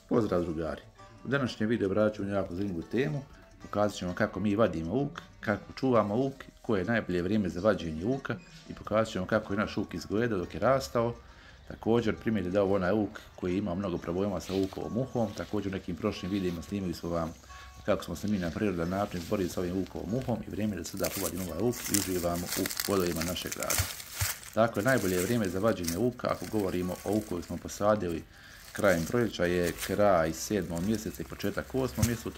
Pozdrav drugari! U današnjem videu obradit ću jako zanimljivu temu. Pokazat ćemo kako mi vadimo luk, kako čuvamo luk, koje je najbolje vrijeme za vađenje luka i pokazat ćemo kako je naš luk izgledao dok je rastao. Također primijete da ovo onaj luk koji ima mnogo problema sa lukovom muhom. Također u nekim prošlim videima snimili smo vam kako smo se mi na prirodan način izborili sa ovim lukovom muhom i vrijeme je da sada povadimo ovaj luk i uživamo u plodovima našeg rada. Dakle, najbolje vrijeme za vađenje luka, ako govorimo o luku koji smo posadili krajem proljeća, je kraj 7. mjeseca i početak 8. mjeseca.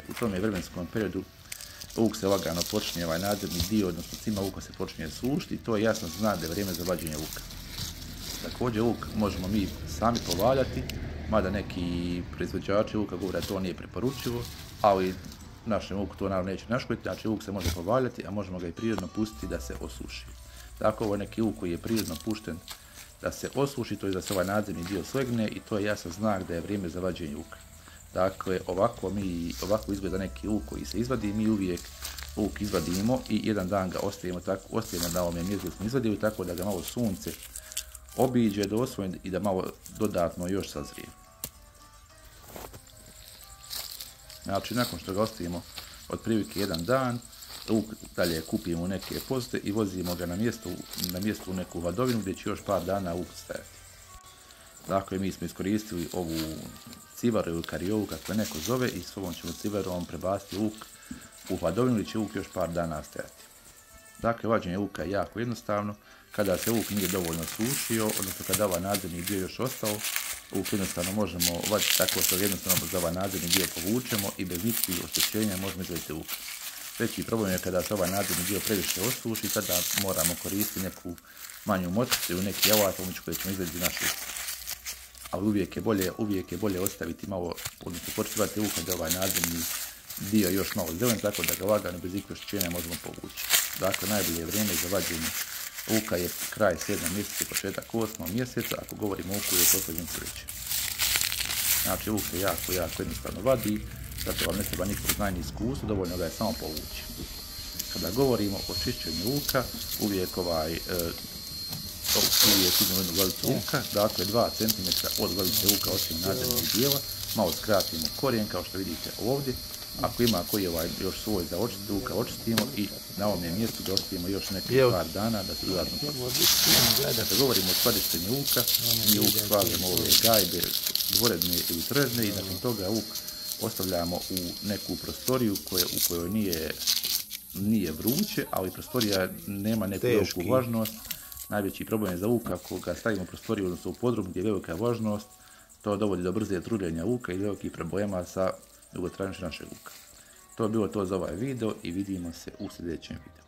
U tom je vremenskom periodu luk se lagano počinje, ovaj nadzorni dio, odnosno cima luka se počinje sušiti i to je jasno znak da je vrijeme za vađenje luka. Također luk možemo mi sami povaljati, mada neki proizvođači luka govore da to nije preporučivo, ali našem luku to naravno neće naškoditi, znači luk se može povaljati, a možemo ga i prirodno pustiti da se osuši. Dakle, ovo je neki luk koji je prirodno pušten da se osuši, to je da se ovaj nadzemni dio slegne i to je jasan znak da je vrijeme za vađenje luka. Dakle, ovako izgleda neki luk koji se izvadi, mi uvijek luk izvadimo i jedan dan ga ostavimo na ovome mjestu gdje smo izvadili, tako da ga malo sunce obiđe doslovno i da malo dodatno još sazrije. Znači, nakon što ga ostavimo otprilike jedan dan, luk dalje kupimo u neke poste i vozimo ga na mjesto u neku hladovinu gdje će još par dana luk stajati. Dakle, mi smo iskoristili ovu civaru ili kariolu, kako je neko zove, i s ovom ćemo civarom prebaciti luk u hladovinu gdje će luk još par dana stajati. Dakle, vađenje luka je jako jednostavno. Kada se luk nije dovoljno sušio, odnosno kada ovaj nadzorni dio još ostao, luk jednostavno možemo vaditi tako što jednostavno za ovaj nadzorni dio povučemo i bez nikakvih oštećenja možemo izvaditi luk. Veći problem je kada se ovaj nadzorni dio previše osuši, tada moramo koristiti neku manju motricu ili neki alat pomoću koje ćemo izvaditi naš luk. Ali uvijek je bolje ostaviti malo, odnosno počivati luk kada je ovaj nadzorni dio još malo zelen, tako da ga lagano bez ikakvih oštećenja možemo povući. Dakle, najbolje vrijeme za vađenje luka je kraj 7. mjeseca i početak 8. mjeseca, ako govorimo o luku je posljednjem proljeće. Znači, luk se jako jednostavno vadi, zato vam ne treba nikog znanja i iskustva, dovoljno ga je samo povući. Kada govorimo o čišćenju luka, uvijek uzmemo jednu gladicu luka, dakle 2 cm od gladice luka osim nadzemnog dijela, malo skratimo korijen kao što vidite ovdje. Ako ima koji je još svoj za očistiti luka, očistimo i na ovome mjestu da ostavimo još nekih par dana da se dodatno posuši. Kada govorimo o skladištenju luka, mi luk slažemo ove gajbe dvoredne ili tržne i nakon toga luk ostavljamo u neku prostoriju u kojoj nije vruće, ali prostorija nema neku veliku vlažnost. Najveći problem je za luk ako ga stavimo u prostoriju, odnosno u podrum gdje je velika vlažnost, to dovodi do brze truljenja luka i velikih problema sa dugotrajnošću našeg luka. To je bilo to za ovaj video i vidimo se u sljedećem videu.